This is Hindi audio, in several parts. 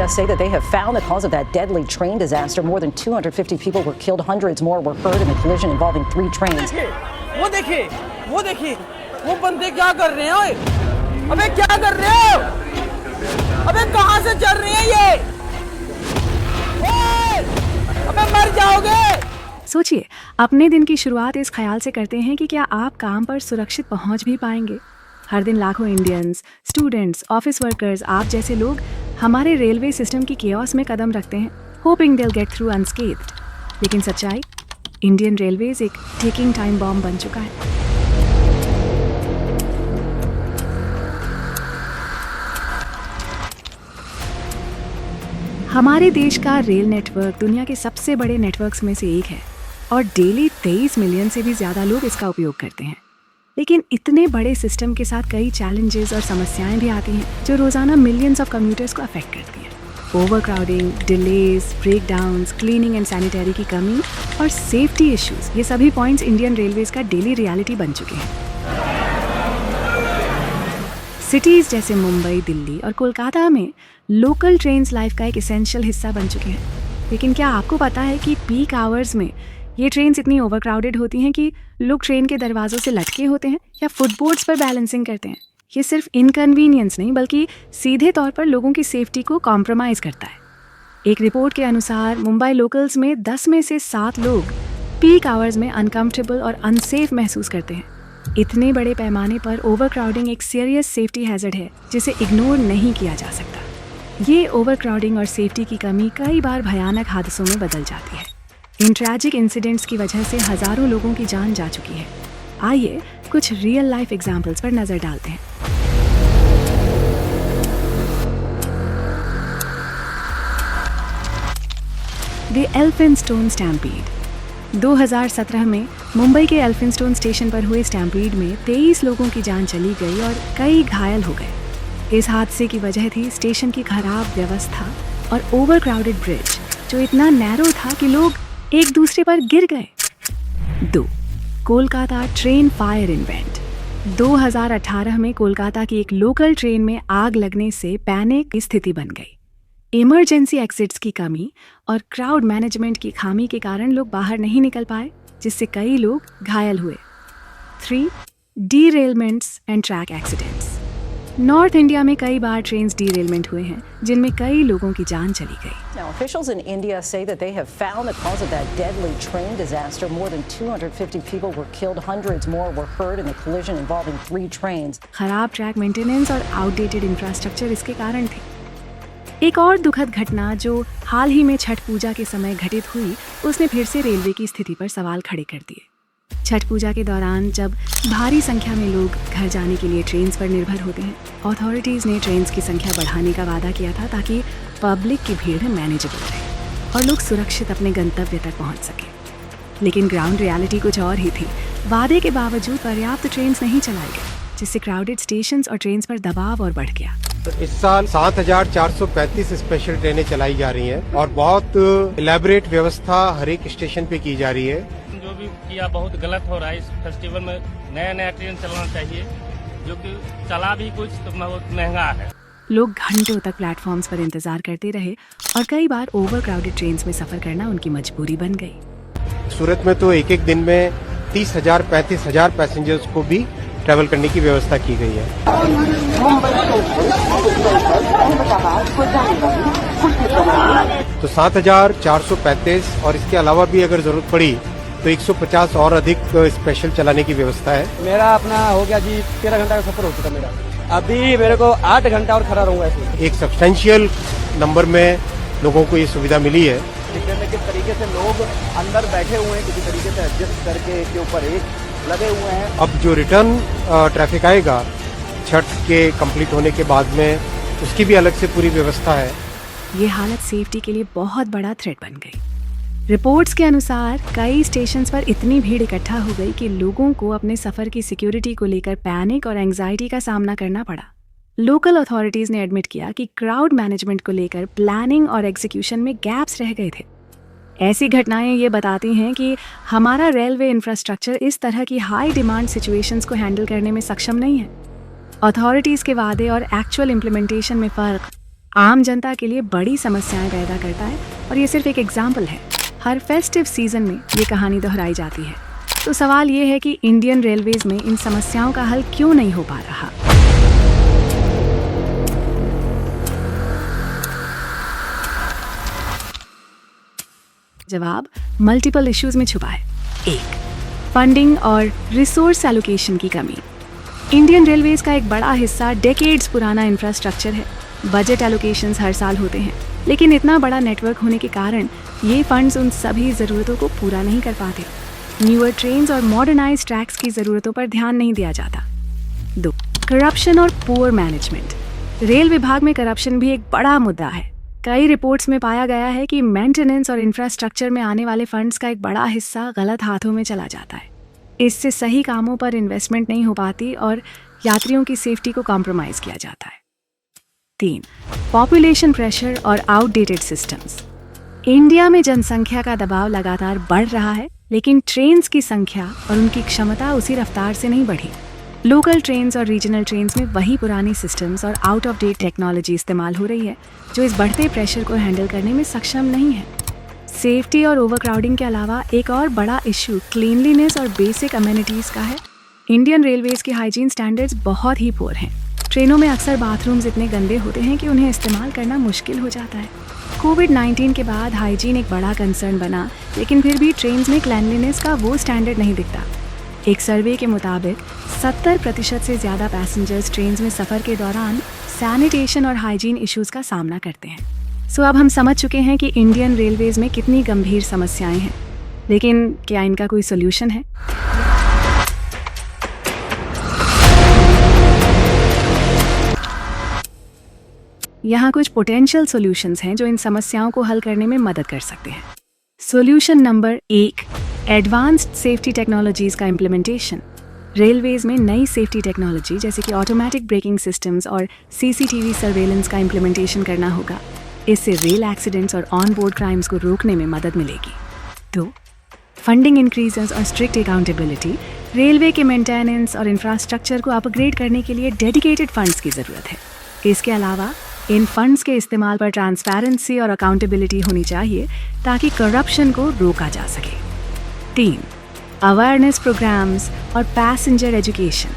India say that they have found the cause of that deadly train disaster. More than 250 people were killed, hundreds more were hurt in the collision involving 3 trains. वो देखिए, वो बंदे क्या कर रहे हैं? ओए, अबे क्या कर रहे हो? अबे कहाँ से चल रहे हैं ये? ओए, अबे मर जाओगे। सोचिए, अपने दिन की शुरुआत इस ख्याल से करते हैं कि क्या आप काम पर सुरक्षित पहुंच भी पाएंगे। हर दिन लाखों इंडियंस, स्टूडेंट्स, ऑफिस वर्कर्स, आप जैसे लोग हमारे रेलवे सिस्टम की केओस में कदम रखते हैं, hopping they'll get through unscathed। लेकिन सच्चाई, इंडियन रेलवेज एक टिकिंग टाइम बॉम्ब बन चुका है। हमारे देश का रेल नेटवर्क दुनिया के सबसे बड़े नेटवर्क्स में से एक है और डेली 23 मिलियन से भी ज़्यादा लोग इसका उपयोग करते हैं। लेकिन इतने बड़े सिस्टम के साथ कई चैलेंजेस और समस्याएं भी आती हैं जो रोज़ाना मिलियंस ऑफ कम्यूटर्स को अफेक्ट करती हैं। Overcrowding, delays, breakdowns, cleaning and sanitary की कमी और सेफ्टी इश्यूज, ये सभी पॉइंट्स इंडियन रेलवेज का डेली रियलिटी बन चुके हैं। सिटीज़ जैसे मुंबई, दिल्ली और कोलकाता में लोकल ट्रेन्स लाइफ का एक एसेंशियल हिस्सा बन चुके हैं। लेकिन क्या आपको पता है कि पीक आवर्स में ये ट्रेन्स इतनी ओवरक्राउडेड होती हैं कि लोग ट्रेन के दरवाज़ों से लटके होते हैं या फुटबोर्ड्स पर बैलेंसिंग करते हैं। ये सिर्फ इनकन्वीनियंस नहीं बल्कि सीधे तौर पर लोगों की सेफ्टी को कॉम्प्रोमाइज़ करता है। एक रिपोर्ट के अनुसार मुंबई लोकल्स में 10 में से 7 लोग पीक आवर्स में अनकम्फर्टेबल और अनसेफ महसूस करते हैं। इतने बड़े पैमाने पर ओवरक्राउडिंग एक सीरियस सेफ्टी हैजर्ड है जिसे इग्नोर नहीं किया जा सकता। ये ओवरक्राउडिंग और सेफ्टी की कमी कई बार भयानक हादसों में बदल जाती है। इन ट्रैजिक इंसिडेंट्स की वजह से हज़ारों लोगों की जान जा चुकी है। आइए कुछ रियल लाइफ एग्जाम्पल्स पर नज़र डालते हैं। The Elphinstone stampede. 2017 में मुंबई के एल्फिनस्टोन स्टेशन पर हुए स्टैम्पीड में 23 लोगों की जान चली गई और कई घायल हो गए। इस हादसे की वजह थी स्टेशन की खराब व्यवस्था और ओवरक्राउडेड ब्रिज जो इतना नैरो था कि लोग एक दूसरे पर गिर गए। 2. Kolkata train fire event. 2018 में कोलकाता की एक लोकल ट्रेन में आग लगने से पैनिक की स्थिति बन गई। इमरजेंसी एग्जिट्स की कमी और क्राउड मैनेजमेंट की खामी के कारण लोग बाहर नहीं निकल पाए, जिससे कई लोग घायल हुए। 3. Derailments and track accidents. North India में कई बार ट्रेन डीरेलमेंट हुए हैं जिनमें कई लोगों की जान चली गई। Now, officials in India say that they have found the cause of that deadly train disaster. More than 250 people were killed, hundreds more were hurt in the collision involving 3 trains. खराब ट्रैक मेंटेनेंस और आउटडेटेड इंफ्रास्ट्रक्चर इसके कारण थे। एक और दुखद घटना जो हाल ही में छठ पूजा के समय घटित हुई, उसने फिर से रेलवे की स्थिति पर सवाल खड़े कर दिए। छठ पूजा के दौरान जब भारी संख्या में लोग घर जाने के लिए ट्रेन्स पर निर्भर होते हैं, अथॉरिटीज़ ने ट्रेन्स की संख्या बढ़ाने का वादा किया था ताकि पब्लिक की भीड़ मैनेजेबल रहे और लोग सुरक्षित अपने गंतव्य तक पहुंच सकें। लेकिन ग्राउंड रियलिटी कुछ और ही थी। वादे के बावजूद पर्याप्त ट्रेन्स नहीं चलाई गई, जिससे क्राउडेड स्टेशंस और ट्रेन्स पर दबाव और बढ़ गया। इस साल 7,435 स्पेशल ट्रेनें चलाई जा रही हैं और बहुत इलेबोरेट व्यवस्था हर एक स्टेशन पे की जा रही है। जो भी किया बहुत गलत हो रहा है। इस फेस्टिवल में नया नया ट्रेन चलना चाहिए, जो कि चला भी कुछ तो बहुत महंगा है। लोग घंटों तक प्लेटफॉर्म्स पर इंतजार करते रहे और कई बार ओवरक्राउडेड ट्रेन्स में सफर करना उनकी मजबूरी बन गई। सूरत में तो एक एक दिन में 30,000 35,000 पैसेंजर्स को भी ट्रैवल करने की व्यवस्था की गई है। तो 7,435 और इसके अलावा भी अगर जरूरत पड़ी तो 150 और अधिक स्पेशल चलाने की व्यवस्था है। मेरा अपना हो गया जी 13 घंटा का सफर हो चुका मेरा। अभी मेरे को 8 घंटा और खड़ा रहूंगा इसमें। एक सब्सटेंशियल नंबर में लोगों को ये सुविधा मिली है। देखने किस तरीके से लोग अंदर बैठे हुए हैं, किसी तरीके से एडजस्ट करके एक के ऊपर एक लगे हुए हैं। अब जो रिटर्न ट्रैफिक आएगा छठ के कंप्लीट होने के बाद में, उसकी भी अलग से पूरी व्यवस्था है। ये हालत सेफ्टी के लिए बहुत बड़ा थ्रेट बन गई। रिपोर्ट्स के अनुसार कई स्टेशंस पर इतनी भीड़ इकट्ठा हो गई कि लोगों को अपने सफर की सिक्योरिटी को लेकर पैनिक और एंजाइटी का सामना करना पड़ा। लोकल अथॉरिटीज ने एडमिट किया कि क्राउड मैनेजमेंट को लेकर प्लानिंग और एग्जीक्यूशन में गैप्स रह गए थे। ऐसी घटनाएं ये बताती हैं कि हमारा रेलवे इंफ्रास्ट्रक्चर इस तरह की हाई डिमांड सिचुएशंस को हैंडल करने में सक्षम नहीं है। अथॉरिटीज के वादे और एक्चुअल इम्प्लीमेंटेशन में फर्क आम जनता के लिए बड़ी समस्याएं पैदा करता है और ये सिर्फ एक एग्जाम्पल है। हर फेस्टिव सीजन में ये कहानी दोहराई जाती है। तो सवाल ये है कि इंडियन रेलवेज में इन समस्याओं का हल क्यों नहीं हो पा रहा। जवाब मल्टीपल इश्यूज में छुपा है। 1. फंडिंग और रिसोर्स एलोकेशन की कमी। इंडियन रेलवेज का एक बड़ा हिस्सा डेकेड्स पुराना इंफ्रास्ट्रक्चर है। बजट एलोकेशंस हर साल होते हैं, लेकिन इतना बड़ा नेटवर्क होने के कारण ये फंड्स उन सभी ज़रूरतों को पूरा नहीं कर पाते। न्यूअर ट्रेन्स और मॉडर्नाइज ट्रैक्स की ज़रूरतों पर ध्यान नहीं दिया जाता। 2. करप्शन और पुअर मैनेजमेंट। रेल विभाग में करप्शन भी एक बड़ा मुद्दा है। कई रिपोर्ट्स में पाया गया है कि मेंटेनेंस और इंफ्रास्ट्रक्चर में आने वाले फंड्स का एक बड़ा हिस्सा गलत हाथों में चला जाता है। इससे सही कामों पर इन्वेस्टमेंट नहीं हो पाती और यात्रियों की सेफ्टी को कॉम्प्रोमाइज़ किया जाता है। 3. पॉपुलेशन प्रेशर और आउटडेटेड सिस्टम्स। इंडिया में जनसंख्या का दबाव लगातार बढ़ रहा है, लेकिन ट्रेन्स की संख्या और उनकी क्षमता उसी रफ्तार से नहीं बढ़ी। लोकल ट्रेन्स और रीजनल ट्रेन्स में वही पुरानी सिस्टम्स और आउट ऑफ डेट टेक्नोलॉजी इस्तेमाल हो रही है, जो इस बढ़ते प्रेशर को हैंडल करने में सक्षम नहीं है। सेफ्टी और ओवरक्राउडिंग के अलावा एक और बड़ा इश्यू क्लीनलीनेस और बेसिक अमेनिटीज़ का है। इंडियन रेलवेज के हाइजीन स्टैंडर्ड्स बहुत ही पुअर हैं। ट्रेनों में अक्सर बाथरूम्स इतने गंदे होते हैं कि उन्हें इस्तेमाल करना मुश्किल हो जाता है। कोविड-19 के बाद हाइजीन एक बड़ा कंसर्न बना, लेकिन फिर भी ट्रेन्स में क्लीनलीनेस का वो स्टैंडर्ड नहीं दिखता। एक सर्वे के मुताबिक 70% से ज़्यादा पैसेंजर्स ट्रेन्स में सफ़र के दौरान सैनिटेशन और हाइजीन इश्यूज़ का सामना करते हैं। सो अब हम समझ चुके हैं कि इंडियन रेलवेज में कितनी गंभीर समस्याएं हैं, लेकिन क्या इनका कोई सोल्यूशन है? यहाँ कुछ पोटेंशियल सॉल्यूशंस हैं जो इन समस्याओं को हल करने में मदद कर सकते हैं। Solution number 1, advanced safety technologies का इम्प्लीमेंटेशन। रेलवेज में नई सेफ्टी टेक्नोलॉजी जैसे कि ऑटोमेटिक ब्रेकिंग सिस्टम्स और CCTV सर्वेलेंस का इम्प्लीमेंटेशन करना होगा। इससे रेल एक्सीडेंट्स और ऑन बोर्ड क्राइम्स को रोकने में मदद मिलेगी। 2. फंडिंग इंक्रीजेस और स्ट्रिक्ट अकाउंटेबिलिटी। रेलवे के मेंटेनेंस और इंफ्रास्ट्रक्चर को अपग्रेड करने के लिए डेडिकेटेड फंड्स की ज़रूरत है। इसके अलावा इन फंड्स के इस्तेमाल पर ट्रांसपेरेंसी और अकाउंटेबिलिटी होनी चाहिए ताकि करप्शन को रोका जा सके। 3. अवेयरनेस प्रोग्राम्स और पैसेंजर एजुकेशन।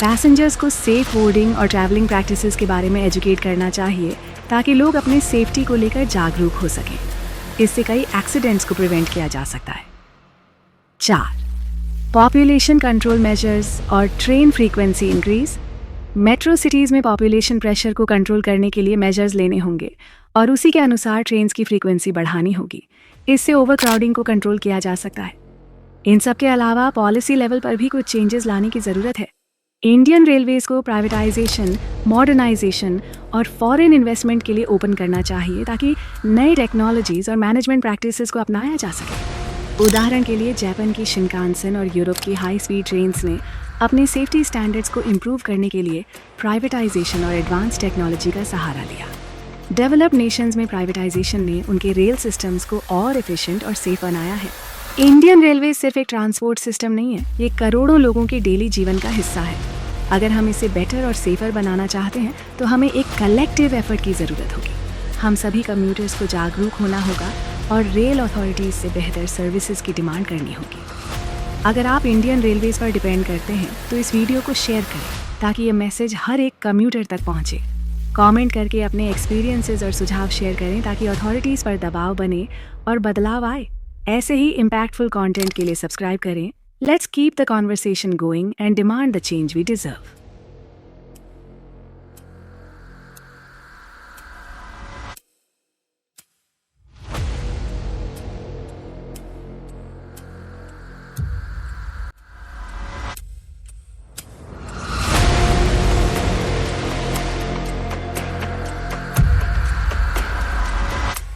पैसेंजर्स को सेफ बोर्डिंग और ट्रैवलिंग प्रैक्टिसेस के बारे में एजुकेट करना चाहिए ताकि लोग अपनी सेफ्टी को लेकर जागरूक हो सकें। इससे कई एक्सीडेंट्स को प्रिवेंट किया जा सकता है। 4. पॉपुलेशन कंट्रोल मेजर्स और train frequency increase. Metro cities में पॉपुलेशन प्रेशर को कंट्रोल करने के लिए मेजर्स लेने होंगे और उसी के अनुसार ट्रेन्स की फ्रीक्वेंसी बढ़ानी होगी। इससे ओवरक्राउडिंग को कंट्रोल किया जा सकता है। इन सब के अलावा पॉलिसी लेवल पर भी कुछ चेंजेस लाने की ज़रूरत है। इंडियन रेलवेज को प्राइवेटाइजेशन, मॉडर्नाइजेशन और फॉरेन इन्वेस्टमेंट के लिए ओपन करना चाहिए ताकि नई टेक्नोलॉजीज़ और मैनेजमेंट प्रैक्टिसेस को अपनाया जा सके। उदाहरण के लिए जापान की शिनकानसेन और यूरोप की हाई स्पीड ट्रेन्स ने अपने सेफ्टी स्टैंडर्ड्स को इम्प्रूव करने के लिए प्राइवेटाइजेशन और एडवांस टेक्नोलॉजी का सहारा लिया। डेवलप्ड नेशंस में प्राइवेटाइजेशन ने उनके रेल सिस्टम्स को और एफिशिएंट और सेफ बनाया है। इंडियन रेलवे सिर्फ एक ट्रांसपोर्ट सिस्टम नहीं है, ये करोड़ों लोगों के डेली जीवन का हिस्सा है। अगर हम इसे बेटर और सेफर बनाना चाहते हैं तो हमें एक कलेक्टिव एफर्ट की ज़रूरत होगी। हम सभी कम्यूटर्स को जागरूक होना होगा और रेल अथॉरिटीज़ से बेहतर सर्विसेज की डिमांड करनी होगी। अगर आप इंडियन रेलवेज पर डिपेंड करते हैं तो इस वीडियो को शेयर करें ताकि ये मैसेज हर एक कम्यूटर तक पहुंचे। कमेंट करके अपने एक्सपीरियंसेस और सुझाव शेयर करें ताकि अथॉरिटीज़ पर दबाव बने और बदलाव आए। ऐसे ही इम्पैक्टफुल कंटेंट के लिए सब्सक्राइब करें। Let's keep the conversation going and demand the change we deserve.